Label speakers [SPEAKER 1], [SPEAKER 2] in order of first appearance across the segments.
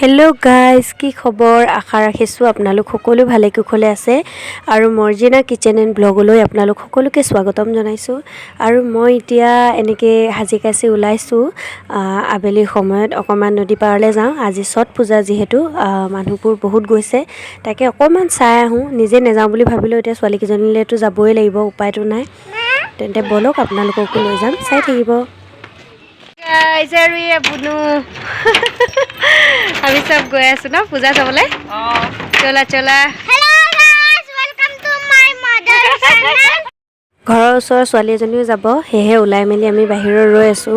[SPEAKER 1] Hello guys की खबर आशा राखिছো আপোনালোক সকলো ভালে কুশলে আছে আৰু মৰ্জিনা কিচেন এণ্ড ব্লগলৈ আপোনালোক সকলোকে স্বাগতম জনাইছো আৰু মই এতিয়া এনেকে হাজিকাছি ওলাইছো আবেলি সময়ত অকমান নদী পাৰলে যাওঁ আজি ছট পূজা যেহেতু মানুহপুৰ বহুত গৈছে তাকে অকমান চাই আহো নিজে নেযাওঁ বুলি ভাবিলো এতিয়া ছোৱালী কিজনীলেটো যাবই লাগিব উপায়টো নাই তেন্তে বলক আপোনালোককো লৈ যাম চাই থাকিব guys are we bunu আমি সব গৈ আছো না পূজা চাবলে চলা চলা hello guys welcome to my mother channel ঘৰৰ ওচৰৰ ছোৱালী এজনীও যাব হেহে ওলাই মেলি আমি বাহিৰৰ ৰৈ আছো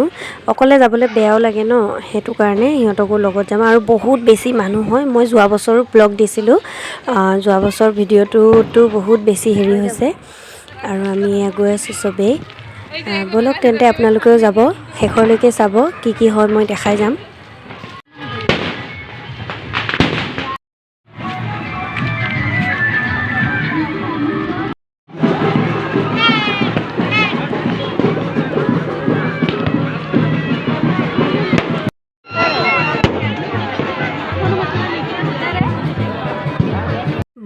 [SPEAKER 1] অকলে যাবলৈ বেয়াও লাগে ন হেতু কাৰণে হিহঁতকো লগত যাম আৰু বহুত বেছি মানুহ হয় মই যোৱা বছৰ ব্লগ দিছিলো যোৱা বছৰ ভিডিওটো বহুত বেছি হেৰি হৈছে আৰু আমি গৈ আছো সবে বলক তেন্তে আপোনালোকেও যাব হেখৰলৈকে চাব কি হয় মই দেখাই যাম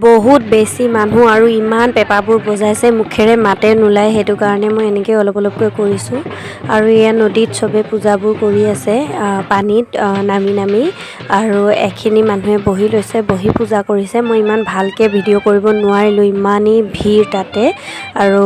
[SPEAKER 1] বহুত বেছি মানুহ আৰু ইমান পেপাবোৰ বজাইছে মুখেৰে মাতে নুলাই হেতু কাৰণে মই এনেকৈ অলপকৈ কৰিছো আৰু ইয়া নদীত সবে পূজাবোৰ কৰি আছে পানীত নামি আৰু এখিনি মানুহে বহি লৈছে বহি পূজা কৰিছে মই ইমান ভালকে ভিডিও কৰিব নোৱাৰিলো ইমানই ভিৰ তাতে আৰু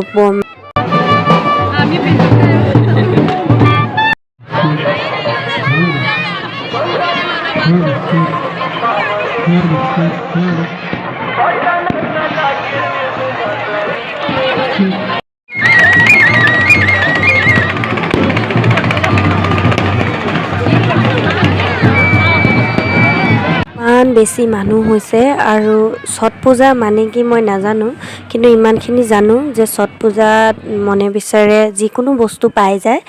[SPEAKER 1] বেছি মানুহ হৈছে আৰু ছট পূজা মানে কি মই নাজানো কিন্তু ইমানখিনি জানো যে ছট পূজাত মনে বিচাৰে যিকোনো বস্তু পাই যায়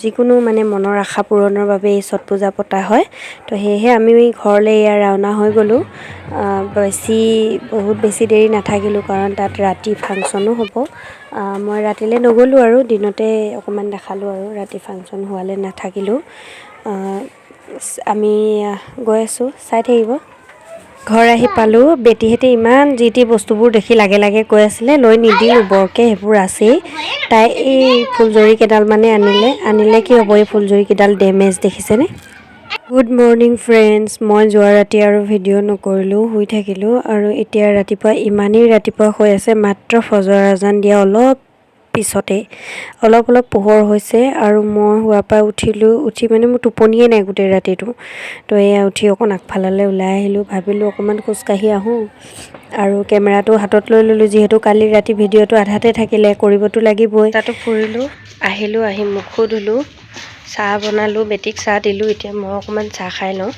[SPEAKER 1] যিকোনো মানে মনৰ আশা পূৰণৰ বাবে এই ছট পূজা পতা হয় তো হেহে আমি ঘৰলৈ ৰাওনা হৈ গলো বহুত বেছি দেৰি নাথাকিলো কাৰণ তাত ৰাতি ফাংচনো হ'ব মই ৰাতিলে নগলো আৰু দিনতে অকমান দেখালো আৰু ৰাতি ফাংচন হোৱালে নাথাকিলো আমি গৈ আছো চাই থাকিব ঘৰ আহি পালো বেটিহেতে ইমান জিটি বস্তুবোৰ দেখি লাগে কৈ আছিলে লৈ নিদিলো বৰকে হেবোৰ আছে তাই এই ফুলজৰি কেডাল মানে আনিলে কি হ'ব এই ফুলজৰি কেডাল ড্যামেজ দেখিছেনে গুড মৰ্নিং ফ্ৰেন্ডছ মই যোৱা ৰাতি আৰু ভিডিও নকৰিলো শুই থাকিলো আৰু এতিয়া ৰাতিপুৱা ইমানেই ৰাতিপুৱা হৈ আছে মাত্ৰ ফজৰ আজান দিয়া অলপ পিছতে অলপ পোহৰ হৈছে আৰু মই শুৱাৰ পৰা উঠি মানে মোৰ টোপনিয়ে নাই গোটেই ৰাতিটো তো এয়া উঠি অকণ আগফাললৈ ওলাই আহিলো ভাবিলো অকমান খোজ কাঢ়ি আহো আৰু কেমেৰাটো হাতত লৈ ললো যিহেতু কালি ৰাতি ভিডিওটো আধাতে থাকিলে কৰিবতো লাগিবই তাতো ফুৰিলো আহি মুখ ধুলো চাহ বনালো বেটিক চাহ দিলো এতিয়া মই অকমান চাহ খাই লওঁ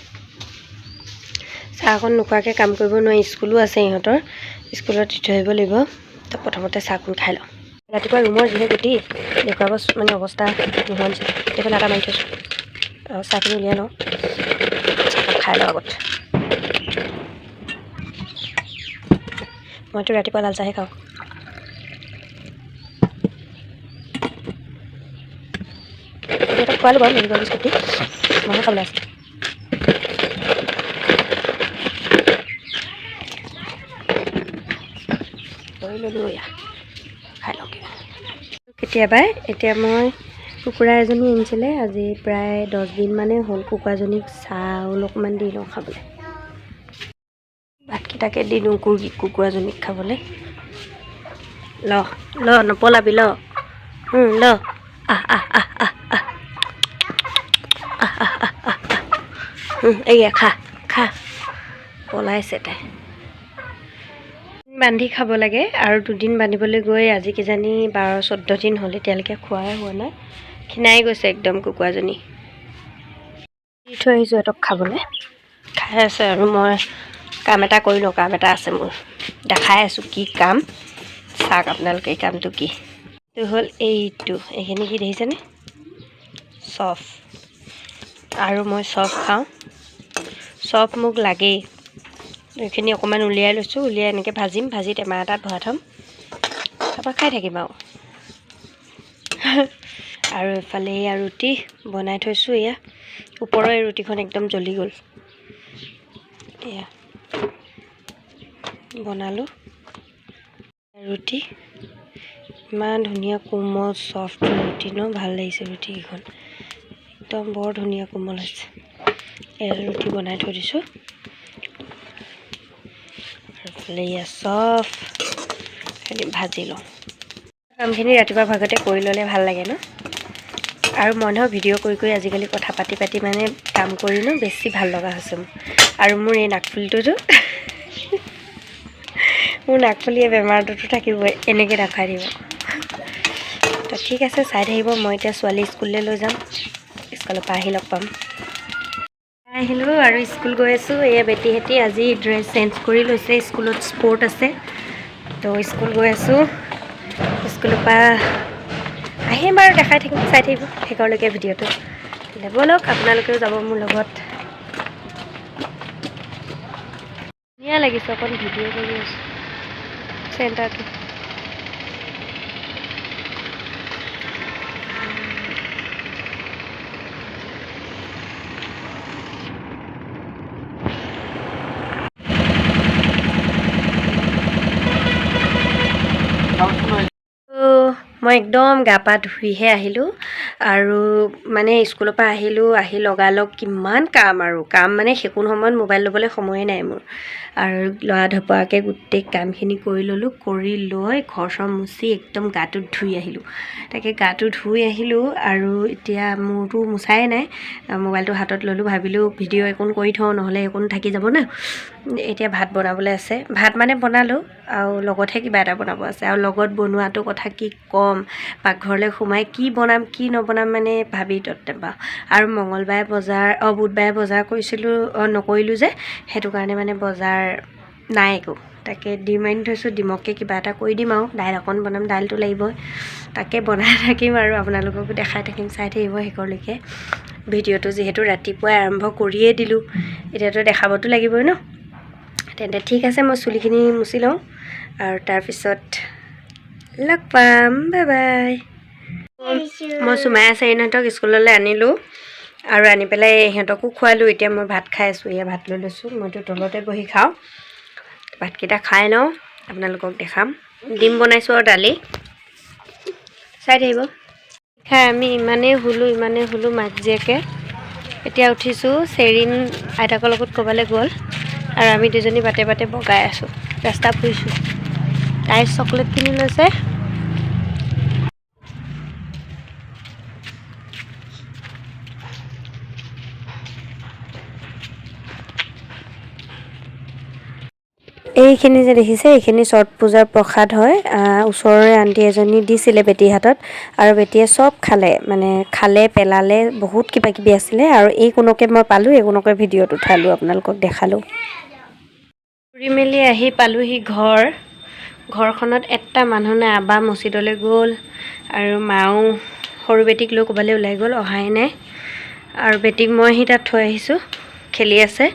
[SPEAKER 1] চাহখন নোখোৱাকে কাম কৰিব নোৱাৰি স্কুলো আছে ইহঁতৰ স্কুলত দি থৈ আহিব লাগিব তো প্ৰথমতে চাহখন খাই লওঁ ৰাতিপুৱা ৰুমৰ যিহে গতি দেখুৱাব মানে অৱস্থা নোহোৱা নিচিনা এইফালে এটা মাৰি থৈছোঁ চাহখিনি উলিয়াই লওঁ খাই লওঁ আগত মইতো ৰাতিপুৱা লাল চাহে খাওঁ এটা খোৱালো বাৰু মেগী বিস্কুট দি মইহে খাবলৈ আছে লৈ ল'লো এয়া খাই লওঁ কেতিয়াবাই এতিয়া মই কুকুৰা এজনী আনিছিলে আজি প্ৰায় 10 দিন মানে হ'ল কুকুৰাজনীক চাউল অকণমান দি লওঁ খাবলৈ ভাতকেইটাকে দি দিওঁ কুকুৰাজনীক খাবলৈ ল নপলাবি ল এইয়া খা পলাইছে তাই বান্ধি খাব লাগে আৰু দুদিন বান্ধিবলৈ গৈ আজি কিজানি 12-14 দিন হ'ল এতিয়ালৈকে খোৱাই হোৱা নাই খিনাই গৈছে একদম কুকুৰাজনী দি থৈ আহিছোঁ সিহঁতক খাবলৈ খাই আছে আৰু মই কাম এটা কৰি লওঁ কাম এটা আছে মোৰ দেখাই আছোঁ কি কাম চাওক আপোনালোকে এই কামটো কি এইটো হ'ল এইখিনি কি দেখিছেনে চফ আৰু মই চফ খাওঁ চফ মোক লাগেই এইখিনি অকণমান উলিয়াই লৈছোঁ উলিয়াই এনেকৈ ভাজি টেমা এটাত ভৰাই থ'ম তাৰপৰা খাই থাকিম আৰু এফালে ৰুটি বনাই থৈছোঁ এয়া ওপৰৰ ৰুটিখন একদম জ্বলি গ'ল এয়া বনালোঁ ৰুটি। ইমান ধুনীয়া কোমল চফ্ট ৰুটি ন, ভাল লাগিছে ৰুটিকেইখন, একদম বৰ ধুনীয়া কোমল হৈছে। এয়া ৰুটি বনাই থৈ দিছোঁ আৰু এইফালে এয়া চব ভাজি লওঁ। কামখিনি ৰাতিপুৱা ভাগতে কৰি ল'লে ভাল লাগে ন। আৰু মই নহয় ভিডিঅ' কৰি কৰি আজিকালি কথা পাতি পাতি মানে কাম কৰি ন বেছি ভাল লগা হৈছে মোৰ। আৰু মোৰ এই নাকফুলিটোতো মোৰ নাকফুলিয়ে বেমাৰটোতো থাকিবই, এনেকৈ দেখাই দিব। তো ঠিক আছে, চাই থাকিব। মই এতিয়া ছোৱালী স্কুললৈ লৈ যাম, স্কুলৰ পৰা আহি লগ পাম। আহিলোঁ আৰু স্কুল গৈ আছোঁ। এয়া বেটীহঁতি আজি ড্ৰেছ চেঞ্জ কৰি লৈছে, স্কুলত স্পৰ্ট আছে। তো স্কুল গৈ আছোঁ, স্কুলৰ পৰা আহিম আৰু দেখাই থাকিম, চাই থাকিব শেষৰলৈকে ভিডিঅ'টো। ব'লক আপোনালোকেও যাব মোৰ লগত। ধুনীয়া লাগিছে, অকণ ভিডিঅ' কৰি আছোঁ চেণ্টাৰটো। মই একদম গা পা ধুইহে আহিলোঁ। আৰু মানে স্কুলৰ পৰা আহিলোঁ, আহি লগালগ কিমান কাম মানে সেইকণ সময়ত মোবাইল ল'বলৈ সময়ে নাই মোৰ। আৰু লৰা ধপৰাকৈ গোটেই কামখিনি কৰি ল'লোঁ, কৰি লৈ ঘৰ চৰ মুচি একদম গাটো ধুই আহিলোঁ। তাকে গাটো ধুই আহিলোঁ আৰু এতিয়া মোৰতো মোচাই নাই, মোবাইলটো হাতত ল'লোঁ, ভাবিলোঁ ভিডিঅ' একণ কৰি থওঁ, নহ'লে একণ থাকি যাব না। এতিয়া ভাত বনাবলৈ আছে, ভাত মানে বনালোঁ আৰু লগতহে কিবা এটা বনাব আছে। আৰু লগত বনোৱাটো কথা কি ক'ম, পাকঘৰলৈ সোমাই কি বনাম কি নবনাম মানে ভাবি তত নাপাওঁ। আৰু মঙলবাৰে বজাৰ বুধবাৰে বজাৰ কৰিছিলোঁ, নকৰিলোঁ যে, সেইটো কাৰণে মানে বজাৰ নাই একো। তাকে ডিম আনি থৈছোঁ, ডিমকে কিবা এটা কৰি দিম আৰু দাইল অকণ বনাম, দাইলটো লাগিবই। তাকে বনাই থাকিম আৰু আপোনালোককো দেখাই থাকিম, চাই থাকিব শেষৰলৈকে ভিডিঅ'টো। যিহেতু ৰাতিপুৱাই আৰম্ভ কৰিয়ে দিলোঁ, এতিয়াতো দেখাবতো লাগিবই ন। তেন্তে ঠিক আছে, মই চুলিখিনি মুচি লওঁ আৰু তাৰপিছত লগ পাম। Bye bye. মই চুমাই চাৰিহঁতক স্কুললৈ আনিলোঁ আৰু আনি পেলাই সিহঁতকো খোৱালোঁ। এতিয়া মই ভাত খাই আছোঁ, এয়া ভাত লৈ লৈছোঁ। মইতো তলতে বহি খাওঁ, ভাতকেইটা খাই লওঁ, আপোনালোকক দেখাম। ডিম বনাইছোঁ আৰু দালি, চাই থাকিব। খাই আমি ইমানেই শুলোঁ মাজিয়াকৈ। এতিয়া উঠিছোঁ, চেৰিন আইতাকৰ লগত ক'ৰবালৈ গ'ল আৰু আমি দুজনী বাটে বাটে বগাই আছোঁ, ৰাস্তা ফুৰিছোঁ। তাই চকলেট কিনি লৈছে। এইখিনি যে দেখিছে, এইখিনি ছট পূজাৰ প্ৰসাদ হয়। ওচৰৰে আণ্টি এজনী দিছিলে বেটীৰ হাতত, আৰু বেটীয়ে চব খালে পেলালে, বহুত কিবা কিবি আছিলে। আৰু এই কোণকে মই পালোঁ, এই কোণকে ভিডিঅ'ত উঠালোঁ, আপোনালোকক দেখালোঁ। ফুৰি মেলি আহি পালোঁহি ঘৰখনত এটা মানুহ নাই। আবা মছজিদলৈ গ'ল আৰু মাও সৰু বেটীক লৈ ক'ৰবালৈ ওলাই গ'ল, অহাই নাই। আৰু বেটীক মই আহি তাত থৈ আহিছোঁ, খেলি আছে।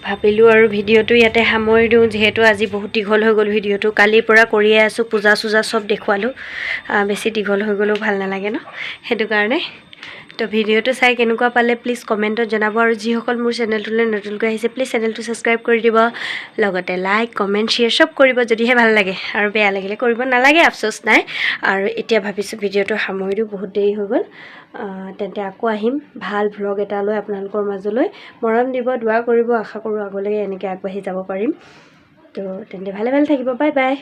[SPEAKER 1] ভাবিলোঁ আৰু ভিডিঅ'টো ইয়াতে সামৰি দিওঁ, যিহেতু আজি বহুত দীঘল হৈ গ'ল ভিডিঅ'টো। কালিৰ পৰা কৰিয়ে আছোঁ, পূজা চূজা চব দেখুৱালোঁ। বেছি দীঘল হৈ গ'লেও ভাল নালাগে ন, সেইটো কাৰণে। তো ভিডিঅ'টো চাই কেনেকুৱা পালে প্লিজ কমেণ্টত জনাব। আৰু যিসকল মোৰ চেনেলটোলৈ নতুনকৈ আহিছে, প্লিজ চেনেলটো ছাবস্ক্ৰাইব কৰি দিব, লগতে লাইক কমেণ্ট শ্বেয়াৰ চব কৰিব যদিহে ভাল লাগে। আৰু বেয়া লাগিলে কৰিব নালাগে, আফচোচ নাই। আৰু এতিয়া ভাবিছোঁ ভিডিঅ'টো সামৰি দিওঁ, বহুত দেৰি হৈ গ'ল। তেন্তে আকৌ আহিম ভাল ভ্লগ এটা লৈ আপোনালোকৰ মাজলৈ। মৰম দিব, দোৱা কৰিব, আশা কৰোঁ আগলৈ এনেকৈ আগবাঢ়ি যাব পাৰিম। তো তেন্তে ভালে থাকিব। Bye bye.